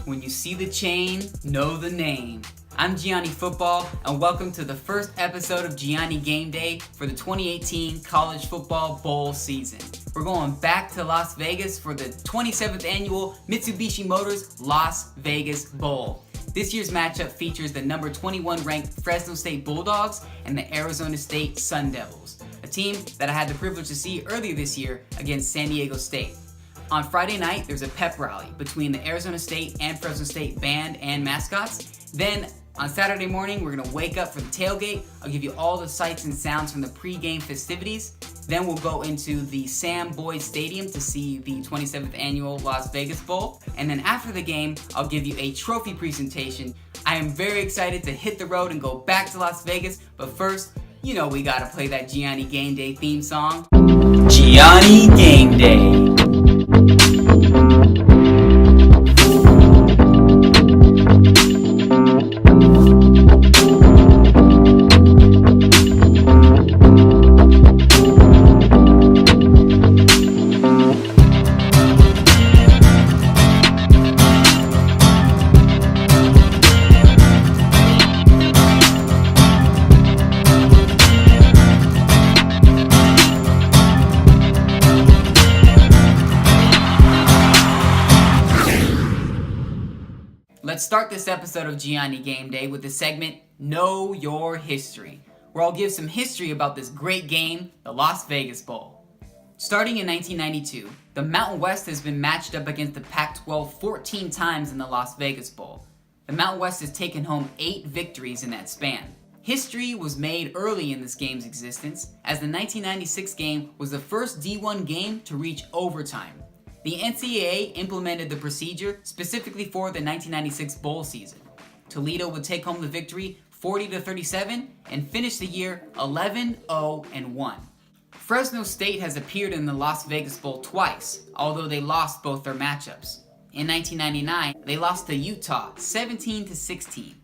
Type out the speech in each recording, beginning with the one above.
When you see the chain, know the name. I'm Gianni Football, and welcome to the first episode of Gianni Gameday for the 2018 College Football Bowl season. We're going back to Las Vegas for the 27th annual Mitsubishi Motors Las Vegas Bowl. This year's matchup features the number 21 ranked Fresno State Bulldogs and the Arizona State Sun Devils, a team that I had the privilege to see earlier this year against San Diego State. On Friday night, there's a pep rally between the Arizona State and Fresno State band and mascots. Then on Saturday morning, we're going to wake up for the tailgate. I'll give you all the sights and sounds from the pregame festivities. Then we'll go into the Sam Boyd Stadium to see the 27th annual Las Vegas Bowl. And then after the game, I'll give you a trophy presentation. I am very excited to hit the road and go back to Las Vegas. But first, you know we got to play that Gianni Gameday theme song. Gianni Gameday. Let's start this episode of Gianni Gameday with the segment Know Your History, where I'll give some history about this great game, the Las Vegas Bowl. Starting in 1992, the Mountain West has been matched up against the Pac-12 14 times in the Las Vegas Bowl. The Mountain West has taken home 8 victories in that span. History was made early in this game's existence, as the 1996 game was the first D1 game to reach overtime. The NCAA implemented the procedure specifically for the 1996 bowl season. Toledo would take home the victory 40-37 and finish the year 11-0-1. Fresno State has appeared in the Las Vegas Bowl twice, although they lost both their matchups. In 1999, they lost to Utah 17-16.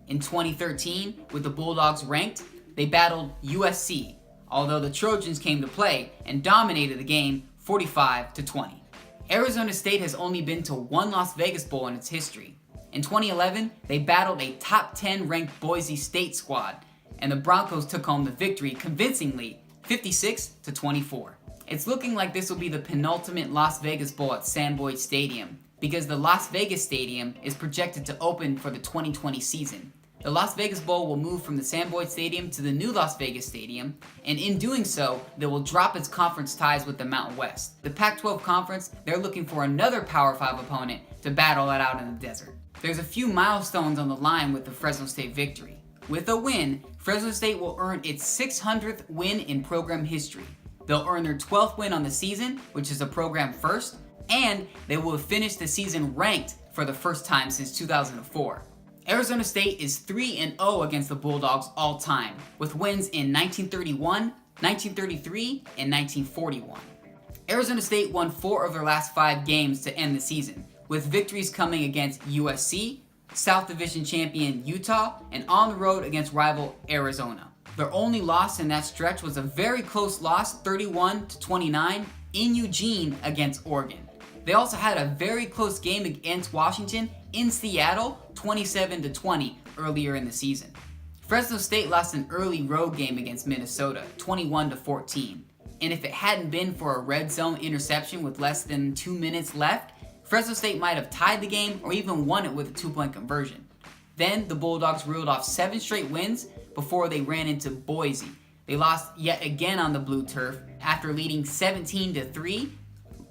In 2013, with the Bulldogs ranked, they battled USC, although the Trojans came to play and dominated the game 45-20. Arizona State has only been to one Las Vegas Bowl in its history. In 2011, they battled a top 10 ranked Boise State squad, and the Broncos took home the victory convincingly, 56-24. It's looking like this will be the penultimate Las Vegas Bowl at Sam Boyd Stadium, because the Las Vegas Stadium is projected to open for the 2020 season. The Las Vegas Bowl will move from the Sam Boyd Stadium to the new Las Vegas Stadium, and in doing so, they will drop its conference ties with the Mountain West. The Pac-12 Conference, they're looking for another Power 5 opponent to battle it out in the desert. There's a few milestones on the line with the Fresno State victory. With a win, Fresno State will earn its 600th win in program history. They'll earn their 12th win on the season, which is a program first, and they will have finished the season ranked for the first time since 2004. Arizona State is 3-0 against the Bulldogs all time, with wins in 1931, 1933, and 1941. Arizona State won 4 of their last 5 games to end the season, with victories coming against USC, South Division champion Utah, and on the road against rival Arizona. Their only loss in that stretch was a very close loss, 31-29, in Eugene against Oregon. They also had a very close game against Washington in Seattle, 27-20, earlier in the season. Fresno State lost an early road game against Minnesota, 21-14. And if it hadn't been for a red zone interception with less than 2 minutes left, Fresno State might have tied the game or even won it with a 2-point conversion. Then the Bulldogs reeled off 7 straight wins before they ran into Boise. They lost yet again on the blue turf after leading 17-3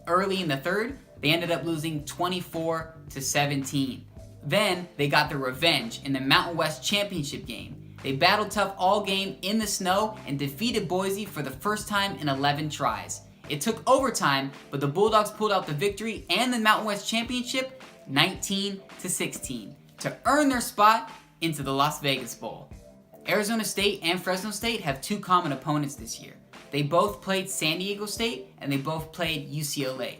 early in the third. They ended up losing 24-17. Then they got their revenge in the Mountain West Championship game. They battled tough all game in the snow and defeated Boise for the first time in 11 tries. It took overtime, but the Bulldogs pulled out the victory and the Mountain West Championship 19-16 to earn their spot into the Las Vegas Bowl. Arizona State and Fresno State have 2 common opponents this year. They both played San Diego State and they both played UCLA.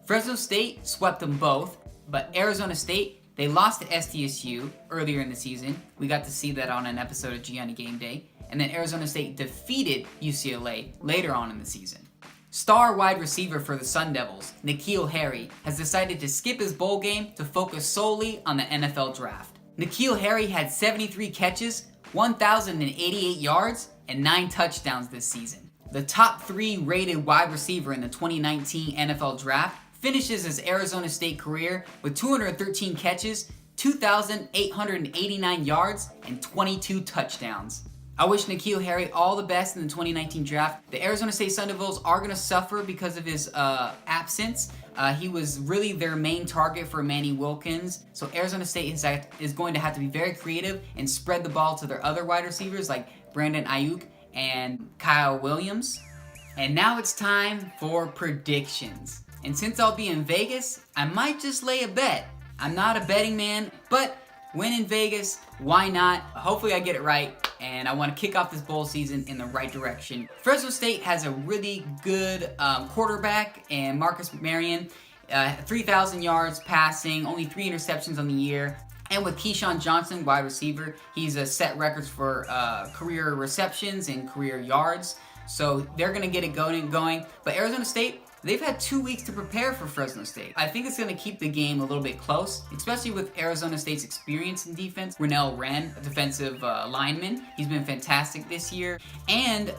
Fresno State swept them both, but Arizona State, they lost to SDSU earlier in the season. We got to see that on an episode of Gianni Gameday. And then Arizona State defeated UCLA later on in the season. Star wide receiver for the Sun Devils, N'Keal Harry, has decided to skip his bowl game to focus solely on the NFL draft. N'Keal Harry had 73 catches, 1,088 yards, and 9 touchdowns this season. The top 3 rated wide receiver in the 2019 NFL draft finishes his Arizona State career with 213 catches, 2,889 yards, and 22 touchdowns. I wish N'Keal Harry all the best in the 2019 draft. The Arizona State Sun Devils are going to suffer because of his absence. He was really their main target for Manny Wilkins. So Arizona State is going to have to be very creative and spread the ball to their other wide receivers like Brandon Ayuk and Kyle Williams. And now it's time for predictions. And since I'll be in Vegas, I might just lay a bet. I'm not a betting man, but when in Vegas, why not? Hopefully I get it right, and I want to kick off this bowl season in the right direction. Fresno State has a really good quarterback, and Marcus Marion, 3,000 yards passing, only 3 interceptions on the year. And with Keyshawn Johnson, wide receiver, he's set records for career receptions and career yards. So they're going to get it going. But Arizona State, they've had 2 weeks to prepare for Fresno State. I think it's going to keep the game a little bit close, especially with Arizona State's experience in defense. Rennell Wren, a defensive lineman, he's been fantastic this year. And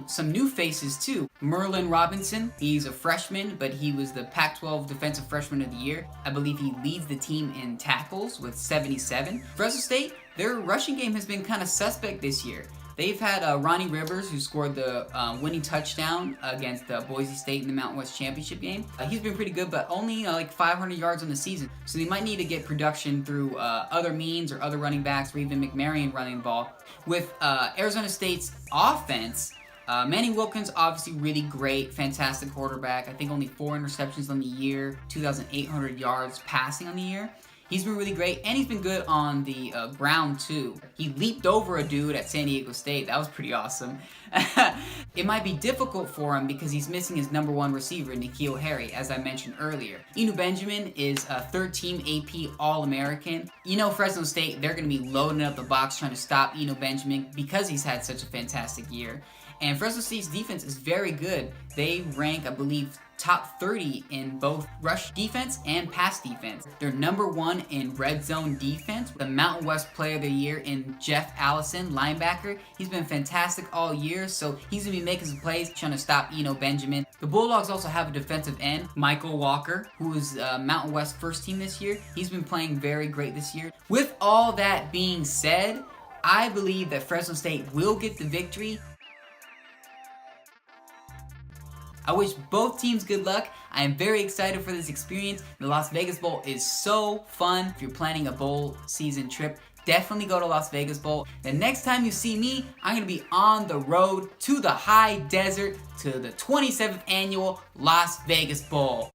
some new faces too. Merlin Robinson, he's a freshman, but he was the Pac-12 Defensive Freshman of the Year. I believe he leads the team in tackles with 77. Fresno State, their rushing game has been kind of suspect this year. They've had Ronnie Rivers, who scored the winning touchdown against Boise State in the Mountain West Championship game. He's been pretty good, but only like 500 yards on the season. So they might need to get production through other means or other running backs, or even McMarion running the ball. With Arizona State's offense, Manny Wilkins, obviously really great, fantastic quarterback. I think only 4 interceptions on the year, 2,800 yards passing on the year. He's been really great, and he's been good on the ground too. He leaped over a dude at San Diego State. That was pretty awesome. It might be difficult for him because he's missing his number 1 receiver, N'Keal Harry, as I mentioned earlier. Eno Benjamin is a 3rd-team AP All-American. You know Fresno State, they're going to be loading up the box trying to stop Eno Benjamin because he's had such a fantastic year. And Fresno State's defense is very good. They rank, I believe, top 30 in both rush defense and pass defense. They're number 1 in red zone defense. The Mountain West Player of the Year in Jeff Allison, linebacker. He's been fantastic all year, so he's going to be making some plays trying to stop Eno Benjamin. The Bulldogs also have a defensive end, Michael Walker, who is Mountain West first team this year. He's been playing very great this year. With all that being said, I believe that Fresno State will get the victory. I wish both teams good luck. I am very excited for this experience. The Las Vegas Bowl is so fun. If you're planning a bowl season trip, definitely go to Las Vegas Bowl. The next time you see me, I'm going to be on the road to the high desert to the 27th annual Las Vegas Bowl.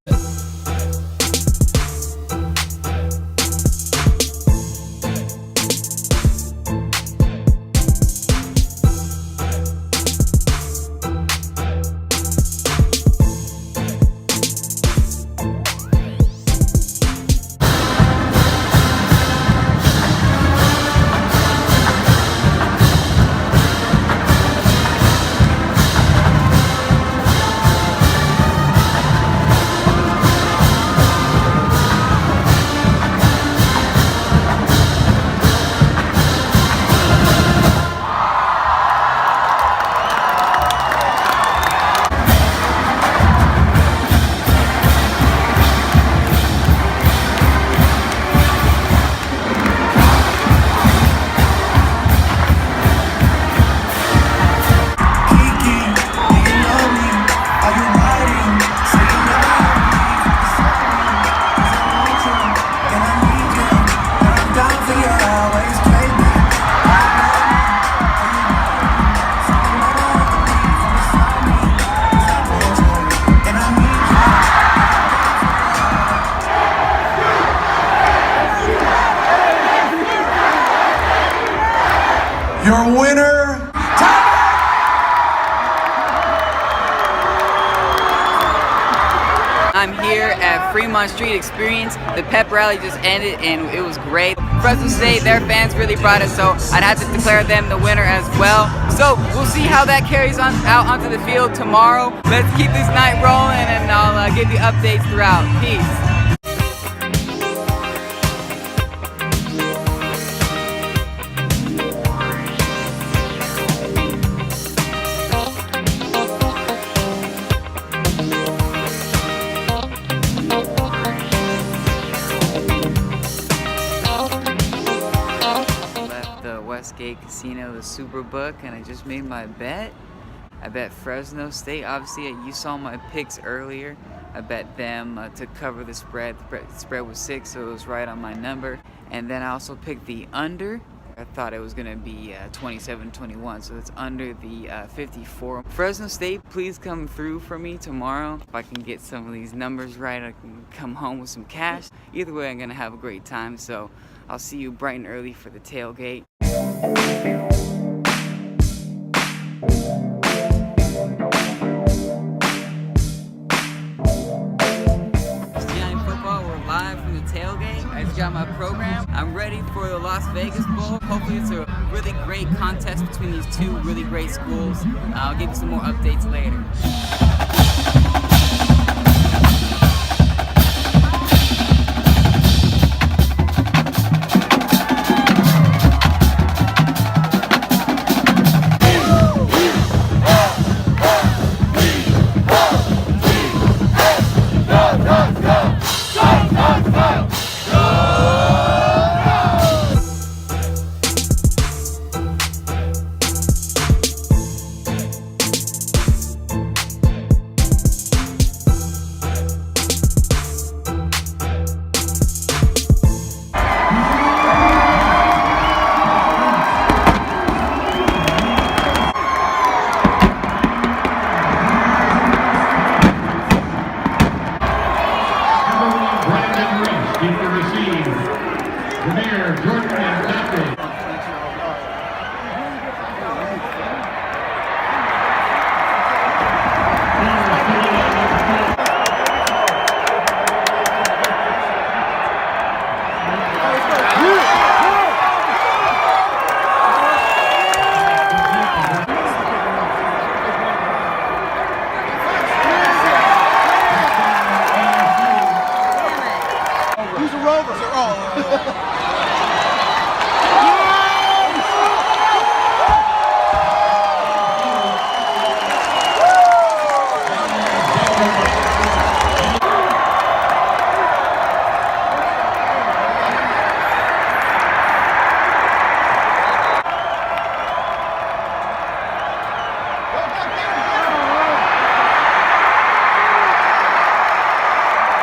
Your winner, I'm here at Fremont Street experience. The pep rally just ended and it was great. Fresno State, their fans really brought it, so I'd have to declare them the winner as well. So we'll see how that carries on out onto the field tomorrow. Let's keep this night rolling, and I'll give you updates throughout. Peace. Westgate Casino, the Superbook, and I just made my bet. I bet Fresno State. Obviously, you saw my picks earlier. I bet them to cover the spread. The spread was 6, so it was right on my number. And then I also picked the under. I thought it was going to be 27-21, so it's under the 54. Fresno State, please come through for me tomorrow. If I can get some of these numbers right, I can come home with some cash. Either way, I'm going to have a great time, so I'll see you bright and early for the tailgate. Gianni Football, we're live from the tailgate. I just got my program. I'm ready for the Las Vegas Bowl. Hopefully it's a really great contest between these two really great schools. I'll give you some more updates later.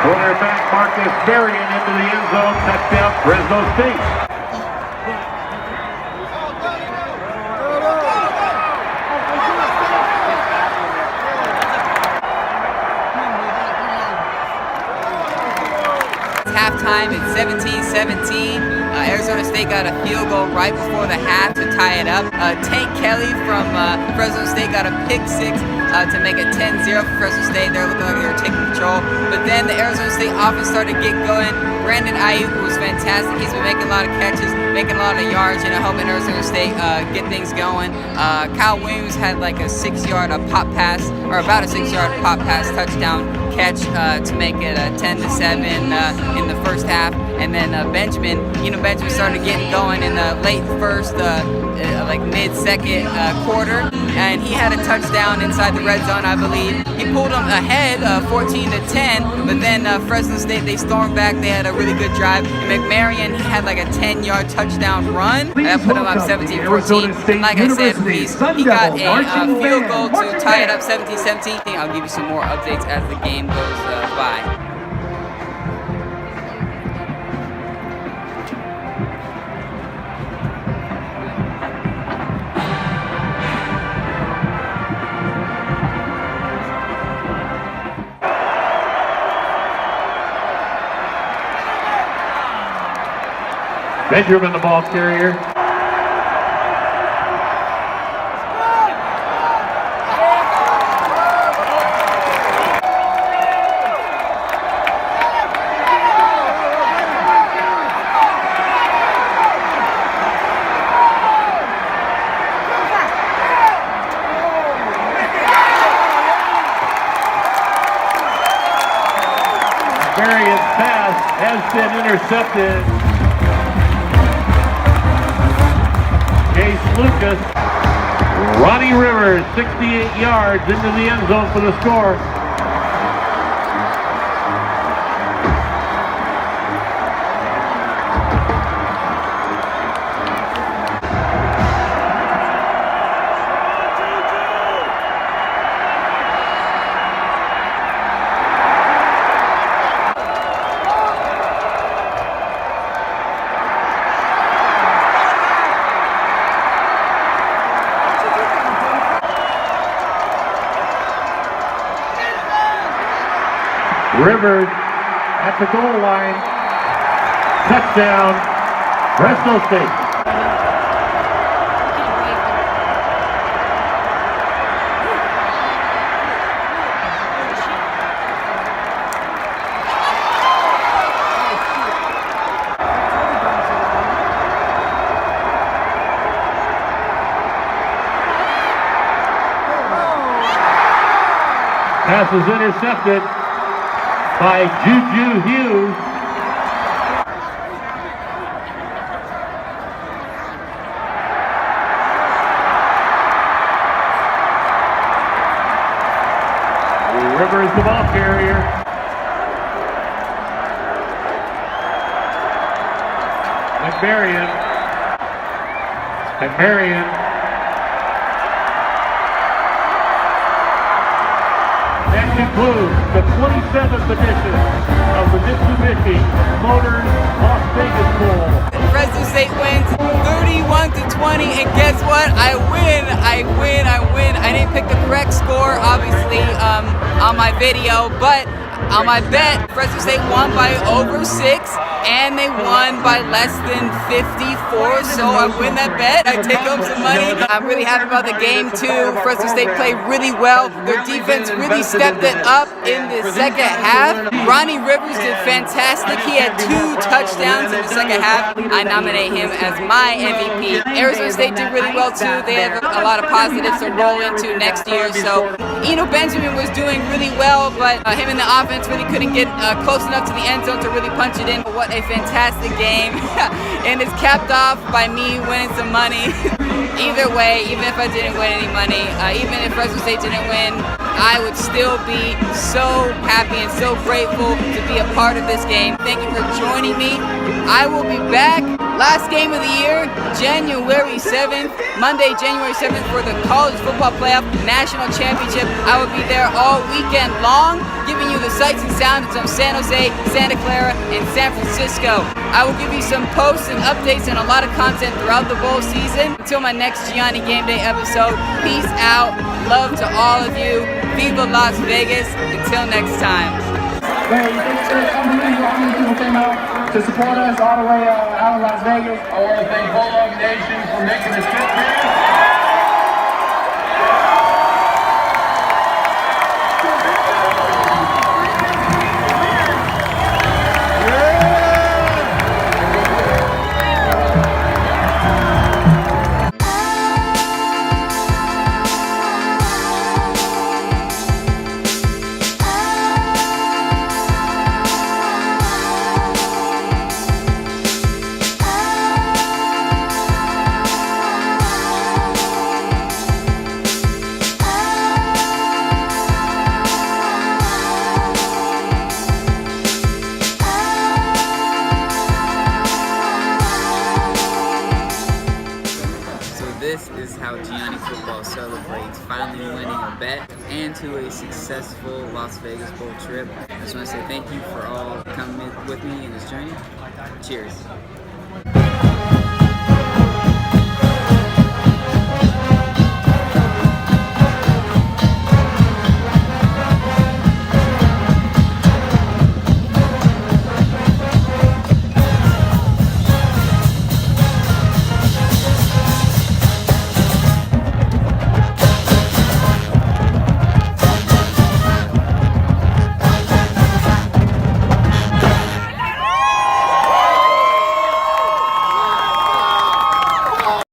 Quarterback Marcus Marion into the end zone, touchdown Fresno State. It's halftime, it's 17-17. Arizona State got a field goal right before the half to tie it up. Tank Kelly from Fresno State got a pick 6 to make it 10-0 for Fresno State. They're looking like they were taking control. But then the Arizona State offense started to get going. Brandon Ayuk was fantastic. He's been making a lot of catches, making a lot of yards, helping Arizona State get things going. Kyle Williams had like a 6-yard pop pass, or about a 6-yard pop pass touchdown catch to make it 10-7 in the first half. And then Benjamin started getting going in the late first, like mid-second quarter, and he had a touchdown inside the red zone, I believe. He pulled them ahead 14-10, but then Fresno State, they stormed back. They had a really good drive. And McMarion, he had like a 10-yard touchdown run. That put him up 17-14. And like I said, he got a field goal to tie it up 17-17. I'll give you some more updates as the game goes by. Benjamin, the ball carrier. That's been intercepted. Case Lucas. Ronnie Rivers, 68 yards into the end zone for the score. Rivers at the goal line. Touchdown, Fresno State. Pass is intercepted by Juju Hughes. Rivers the ball carrier. McMarion. That concludes the 27th edition of the Mitsubishi Motors Las Vegas Bowl. Fresno State wins 31-20, and guess what? I win. I didn't pick the correct score, obviously, on my video, but on my bet, Fresno State won by over 6, and they won by less than 54, so I win that bet. I take home some money. I'm really happy about the game, too. Fresno State played really well. Their defense really stepped it up in the second half. Ronnie Rivers did fantastic. He had 2 touchdowns in the second half. I nominate him as my MVP. Arizona State did really well, too. They have a lot of positives to roll into next year, so Eno Benjamin was doing really well, but him in the offense really couldn't get close enough to the end zone to really punch it in. What a fantastic game. And it's capped off by me winning some money. Either way, even if I didn't win any money, even if Fresno State didn't win, I would still be so happy and so grateful to be a part of this game. Thank you for joining me. I will be back. Last game of the year, January 7th, Monday, January 7th for the College Football Playoff National Championship. I will be there all weekend long, giving you the sights and sounds of San Jose, Santa Clara, and San Francisco. I will give you some posts and updates and a lot of content throughout the bowl season. Until my next Gianni Gameday episode, peace out. Love to all of you. Viva Las Vegas. Until next time. To support us all the way out of Las Vegas. I want to thank Bulldog Nation for making the trip here. This is how Gianni Football celebrates finally winning a bet and to a successful Las Vegas Bowl trip. I just want to say thank you for all coming with me in this journey. Cheers.